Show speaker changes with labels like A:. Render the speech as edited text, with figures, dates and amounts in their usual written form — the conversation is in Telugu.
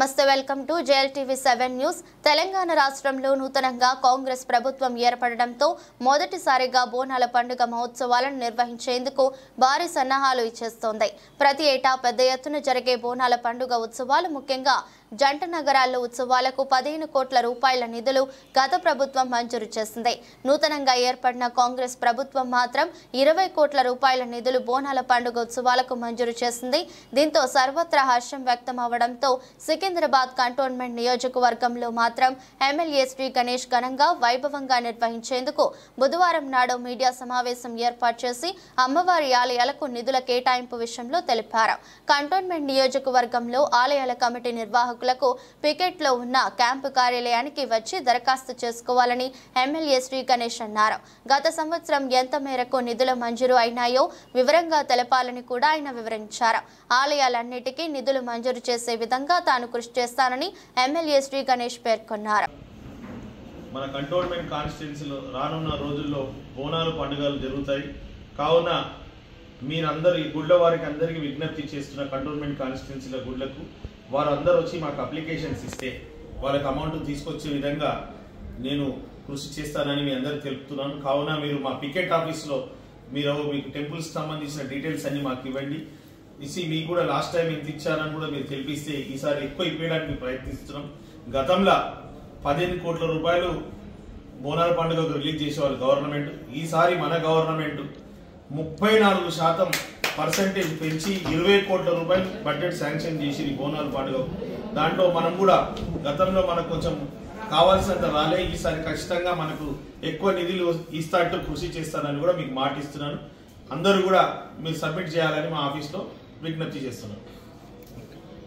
A: నమస్తే welcome to JLTV7 news. Telangana రాష్ట్రంలో నూతనంగా కాంగ్రెస్ ప్రభుత్వం ఏర్పడడంతో మొదటిసారిగా బోనాల పండుగ మహోత్సవాలను నిర్వహించేందుకు భారీ సన్నాహాలు ఇచ్చేస్తోంది. ప్రతి ఏటా పెద్ద ఎత్తున జరిగే బోనాల పండుగ ఉత్సవాలు ముఖ్యంగా జంట నగరాల్లో ఉత్సవాలకు 15 కోట్ల రూపాయల నిధులు గత ప్రభుత్వం మంజూరు చేసింది. నూతనంగా ఏర్పడిన కాంగ్రెస్ ప్రభుత్వం మాత్రం 20 కోట్ల రూపాయల నిధులు బోనాల పండుగ ఉత్సవాలకు మంజూరు చేసింది. దీంతో సర్వత్రా హర్షం వ్యక్తం అవడంతో సికింద్రాబాద్ కంటోన్మెంట్ నియోజకవర్గంలో మాత్రం ఎమ్మెల్యే శ్రీ గణేష్ ఘనంగా వైభవంగా నిర్వహించేందుకు బుధవారం నాడు మీడియా సమావేశం ఏర్పాటు చేసి అమ్మవారి ఆలయాలకు నిధుల కేటాయింపు విషయంలో తెలిపారు. కంటోన్మెంట్ నియోజకవర్గంలో ఆలయాల కమిటీ నిర్వాహకులకు పికెట్లో ఉన్న క్యాంపు కార్యాలయానికి వచ్చి దరఖాస్తు చేసుకోవాలని ఎమ్మెల్యే శ్రీ గణేష్ అన్నారు. గత సంవత్సరం ఎంత మేరకు నిధుల మంజూరు అయినాయో వివరంగా తెలపాలని కూడా ఆయన వివరించారు. ఆలయాలన్నిటికీ నిధులు మంజూరు చేసే విధంగా తాను కృషి చేస్తానని ఎమ్మెల్యే శ్రీ గణేష్ పేర్కొన్నారు.
B: మన కంటోన్మెంట్ కాన్స్టిట్యున్సీలో రానున్న రోజుల్లో బోనాలు పండుగలు జరుగుతాయి. కావున మీరందరూ ఈ గుళ్ళ వారికి అందరికీ విజ్ఞప్తి చేస్తున్న కంటోన్మెంట్ కాన్స్టిట్యున్సీల గుళ్ళకు వారందరూ వచ్చి మాకు అప్లికేషన్స్ ఇస్తే వాళ్ళకి అమౌంట్ తీసుకొచ్చే విధంగా నేను కృషి చేస్తానని మీ అందరికీ తెలుపుతున్నాను. కావున మీరు మా పికెట్ ఆఫీస్లో మీకు టెంపుల్స్కి సంబంధించిన డీటెయిల్స్ అన్ని మాకు ఇవ్వండి. మీకు కూడా లాస్ట్ టైం ఎంత ఇచ్చారని కూడా మీరు తెలిపిస్తే ఈసారి ఎక్కువ ఇవ్వడానికి ప్రయత్నిస్తున్నాం. గతంలో 15 కోట్ల రూపాయలు బోనాల పండుగకు రిలీజ్ చేసేవాళ్ళు గవర్నమెంట్. ఈసారి మన గవర్నమెంట్ 34% పెంచి 20 కోట్ల రూపాయలు బడ్జెట్ శాంక్షన్ చేసి బోనాల పండుగ. దాంట్లో మనం కూడా గతంలో మనకు కొంచెం కావాల్సినంత రాలే, ఈసారి ఖచ్చితంగా మనకు ఎక్కువ నిధులు ఇస్తాంటూ కృషి చేస్తానని కూడా మీకు మాట ఇస్తున్నాను. అందరూ కూడా మీరు సబ్మిట్ చేయాలని మా ఆఫీస్లో విజ్ఞప్తి చేస్తున్నాను.